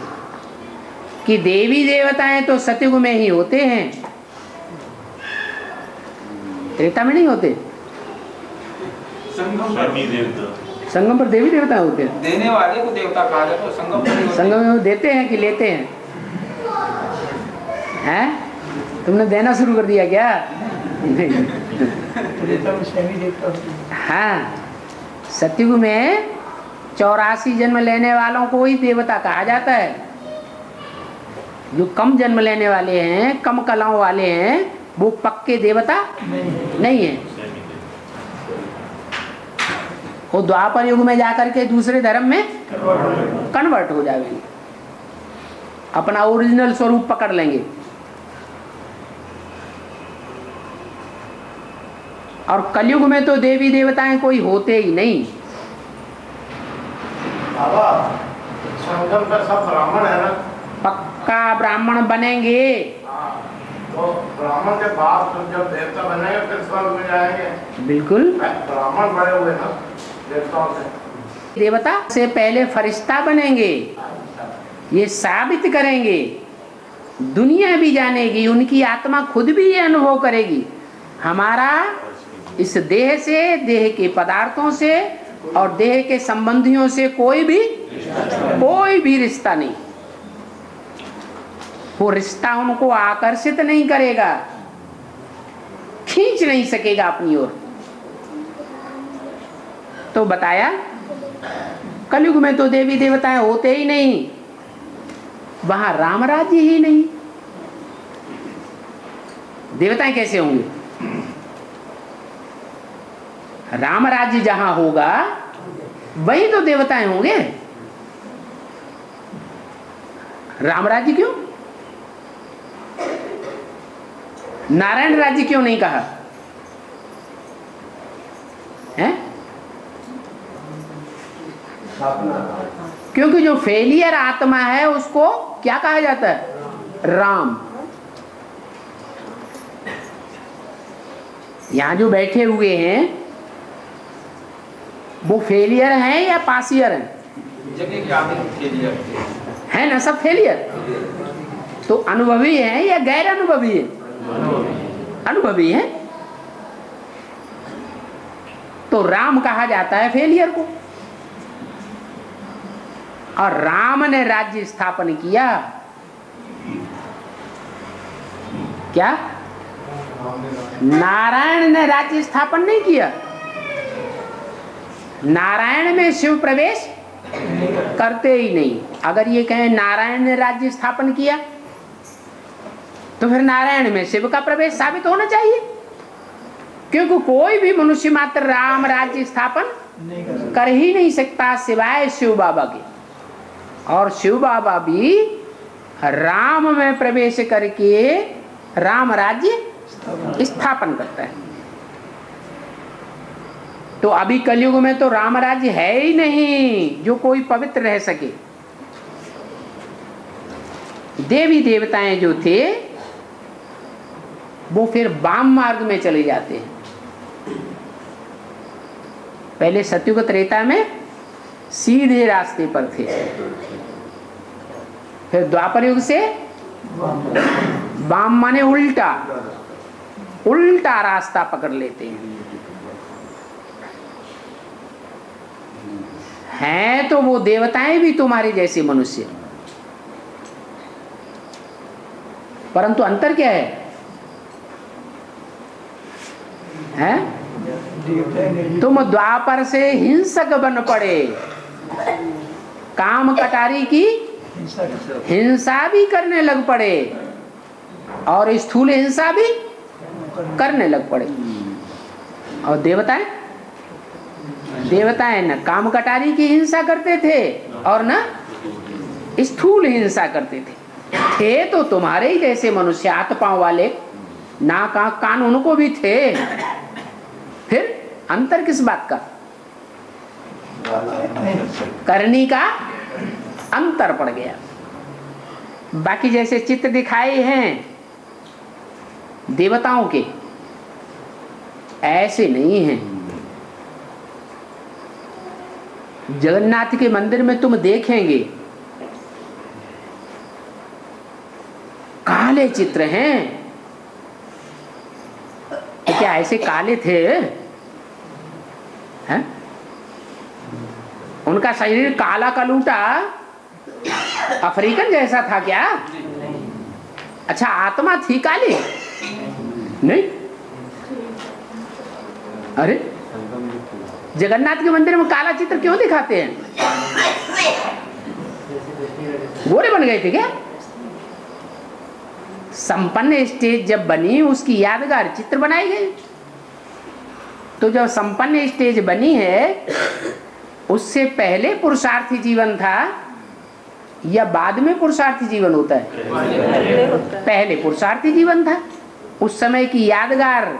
कि देवी देवताएं तो सतयुग में ही होते हैं, त्रेता में नहीं होते। संगम पर देवी देवता होते हैं। देने वाले को देवता कहा जाता है, संगम पर नहीं होते। संगम में वो देते हैं कि लेते हैं? हैं? तुमने देना शुरू कर दिया क्या? नहीं। हाँ, सतयुग में 84 जन्म लेने वालों को ही देवता कहा जाता है। जो कम जन्म लेने वाले हैं, कम कलाओं वाले हैं, वो पक्के देवता नहीं है। वो द्वापर युग में जाकर के दूसरे धर्म में कन्वर्ट हो जाएंगे, अपना ओरिजिनल स्वरूप पकड़ लेंगे। और कलयुग में तो देवी देवताएं कोई होते ही नहीं। संगम पर सब ब्राह्मण है ना? पक्का ब्राह्मण बनेंगे। तो ब्राह्मण के बाद तो जब देवता बनेंगे फिर स्वर्ग में जाएंगे। बिल्कुल, ब्राह्मण बड़े हुए ना देवताओं से। देवता से पहले फरिश्ता बनेंगे, ये साबित करेंगे, दुनिया भी जानेगी, उनकी आत्मा खुद भी ये अनुभव करेगी, हमारा इस देह से, देह के पदार्थों से और देह के संबंधियों से कोई भी रिश्ता नहीं। वो रिश्ता उनको आकर्षित नहीं करेगा, खींच नहीं सकेगा अपनी ओर। तो बताया कलयुग में तो देवी देवताएं होते ही नहीं, वहां राम राज्य ही नहीं, देवताएं कैसे होंगे? राम राज्य जहां होगा वही तो देवताएं होंगे। राम राज्य क्यों? नारायण राज्य क्यों नहीं कहा है? क्योंकि जो फेलियर आत्मा है उसको क्या कहा जाता है? राम। यहां जो बैठे हुए हैं वो फेलियर हैं या पासियर हैं? जगह के आगे फेलियर है ना, सब फेलियर। तो अनुभवी हैं या गैर अनुभवी है? अनुभवी है। तो राम कहा जाता है फेलियर को। और राम ने राज्य स्थापन किया। क्या? नारायण ने राज्य स्थापन नहीं किया। नारायण में शिव प्रवेश करते ही नहीं। अगर ये कहें नारायण ने राज्य स्थापन किया तो फिर नारायण में शिव का प्रवेश साबित होना चाहिए, क्योंकि कोई भी मनुष्य मात्र राम राज्य स्थापन कर ही नहीं सकता सिवाय शिव बाबा के। और शिव बाबा भी राम में प्रवेश करके राम राज्य स्थापन करता है। तो अभी कलयुग में तो राम राज्य है ही नहीं जो कोई पवित्र रह सके। देवी देवताएं जो थे वो फिर वाम मार्ग में चले जाते हैं। पहले सतयुग त्रेता में सीधे रास्ते पर थे, फिर द्वापर युग से वाम माने उल्टा, उल्टा रास्ता पकड़ लेते हैं तो वो देवताएं भी तुम्हारे जैसे मनुष्य, परंतु अंतर क्या है? तुम द्वापर से हिंसक बन पड़े, काम कटारी की हिंसा भी करने लग पड़े और स्थूल हिंसा भी करने लग पड़े। और देवताएं न काम कटारी की हिंसा करते थे और न स्थूल हिंसा करते थे तो तुम्हारे ही जैसे मनुष्य, हाथ पांव वाले, नाक आंख कान उनको भी थे। फिर अंतर किस बात का? करनी का अंतर पड़ गया। बाकी जैसे चित्र दिखाए हैं देवताओं के, ऐसे नहीं हैं। जगन्नाथ के मंदिर में तुम देखेंगे काले चित्र हैं। तो क्या ऐसे काले थे? हैं? उनका शरीर काला कलूटा अफ्रीकन जैसा था क्या? अच्छा, आत्मा थी काली? नहीं। अरे जगन्नाथ के मंदिर में काला चित्र क्यों दिखाते हैं? गोरे बन गए थे क्या? संपन्न स्टेज जब बनी उसकी यादगार चित्र बनाई गई। तो जब संपन्न स्टेज बनी है उससे पहले पुरुषार्थी जीवन था या बाद में पुरुषार्थी जीवन होता है? पहले पुरुषार्थी जीवन था। उस समय की यादगार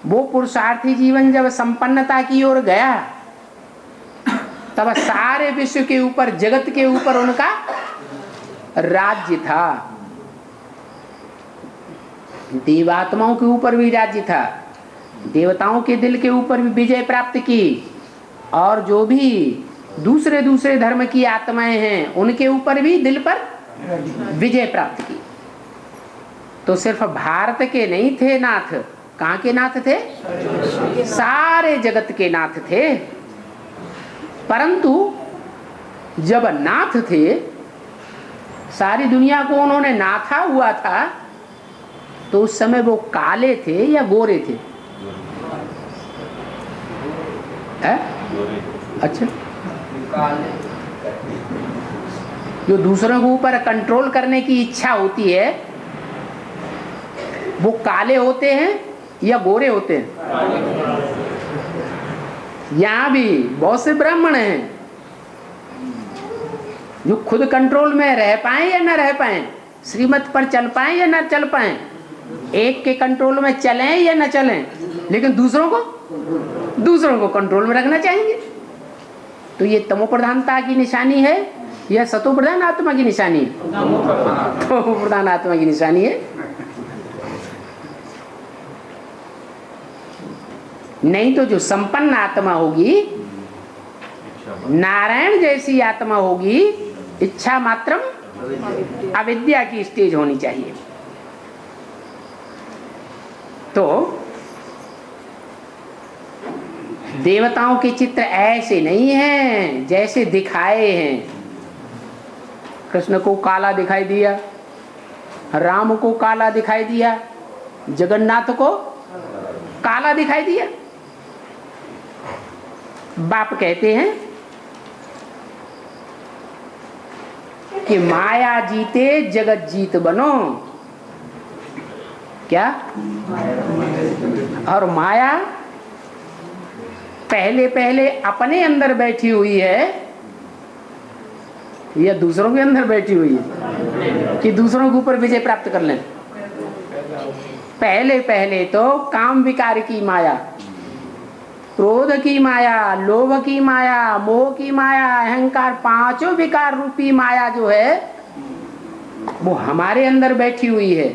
वो पुरुषार्थी जीवन जब संपन्नता की ओर गया तब सारे विश्व के ऊपर, जगत के ऊपर उनका राज्य था। देवात्माओं के ऊपर भी राज्य था, देवताओं के दिल के ऊपर भी विजय प्राप्त की, और जो भी दूसरे दूसरे धर्म की आत्माएं हैं उनके ऊपर भी दिल पर विजय प्राप्त की। तो सिर्फ भारत के नहीं थे नाथ, कहाँ के नाथ थे? सारे जगत के नाथ थे। परंतु जब नाथ थे, सारी दुनिया को उन्होंने नाथा हुआ था, तो उस समय वो काले थे या गोरे थे? है? अच्छा, जो दूसरों के ऊपर कंट्रोल करने की इच्छा होती है वो काले होते हैं या गोरे होते हैं? यहाँ भी बहुत से ब्राह्मण हैं जो खुद कंट्रोल में रह पाए या न रह पाए, श्रीमत पर चल पाए या न चल पाए, एक के कंट्रोल में चलें या न चलें, लेकिन दूसरों को कंट्रोल में रखना चाहेंगे। तो ये तमो प्रधानता की निशानी है या सतो प्रधान आत्मा की निशानी है? तमो प्रधान आत्मा की निशानी है। नहीं तो जो संपन्न आत्मा होगी, नारायण जैसी आत्मा होगी, इच्छा मात्रम अविद्या की स्टेज होनी चाहिए। तो देवताओं के चित्र ऐसे नहीं हैं जैसे दिखाए हैं। कृष्ण को काला दिखाई दिया, राम को काला दिखाई दिया, जगन्नाथ को काला दिखाई दिया। बाप कहते हैं कि माया जीते जगत जीत बनो। क्या? और माया पहले पहले अपने अंदर बैठी हुई है या दूसरों के अंदर बैठी हुई है कि दूसरों के ऊपर विजय प्राप्त कर लें? पहले पहले तो काम विकार की माया, क्रोध की माया, लोभ की माया, मोह की माया, अहंकार, पांचों विकार रूपी माया जो है वो हमारे अंदर बैठी हुई है।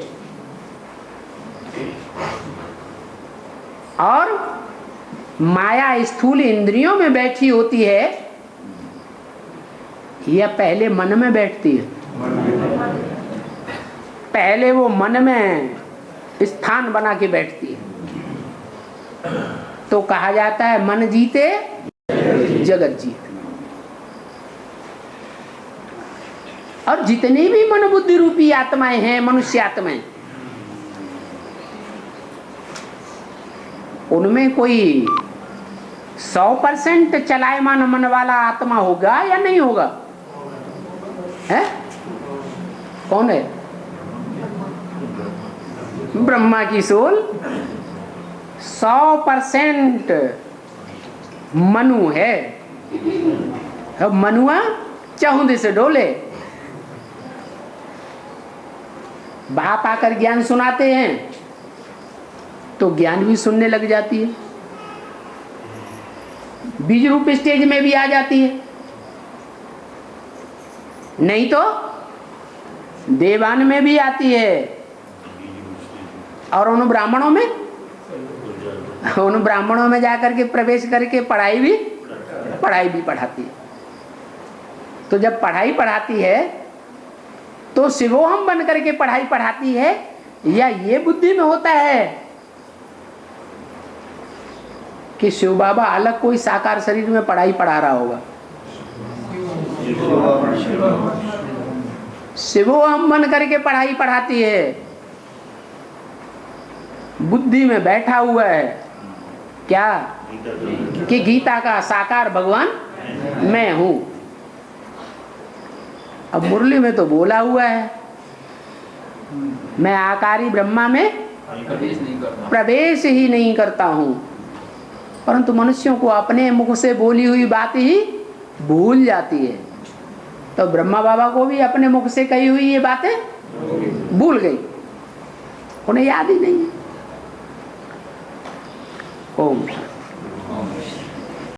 और माया स्थूल इंद्रियों में बैठी होती है या पहले मन में बैठती है? पहले वो मन में स्थान बना के बैठती है। तो कहा जाता है मन जीते जगत जीत। और जितनी भी मन बुद्धि रूपी आत्माएं हैं, मनुष्य आत्माएं, उनमें कोई 100% चलायमान मन वाला आत्मा होगा या नहीं होगा? है? कौन है? ब्रह्मा की सोल 100% मनु है। अब मनुआ चहुंदे से डोले। बाप आकर ज्ञान सुनाते हैं तो ज्ञान भी सुनने लग जाती है, बीज रूप स्टेज में भी आ जाती है। नहीं तो देवान में भी आती है, और उन ब्राह्मणों में जाकर के प्रवेश करके पढ़ाई भी पढ़ाती है। तो जब पढ़ाई पढ़ाती है तो शिवोहम बन करके पढ़ाई पढ़ाती है, या ये बुद्धि में होता है कि शिव बाबा अलग कोई साकार शरीर में पढ़ाई पढ़ा रहा होगा? शिवोहम बन करके पढ़ाई पढ़ाती है, बुद्धि में बैठा हुआ है क्या कि गीता का साकार भगवान मैं हूं। अब मुरली में तो बोला हुआ है मैं आकारी ब्रह्मा में प्रवेश ही नहीं करता हूं, परंतु मनुष्यों को अपने मुख से बोली हुई बात ही भूल जाती है। तो ब्रह्मा बाबा को भी अपने मुख से कही हुई ये बातें भूल गई, उन्हें याद ही नहीं है। ओम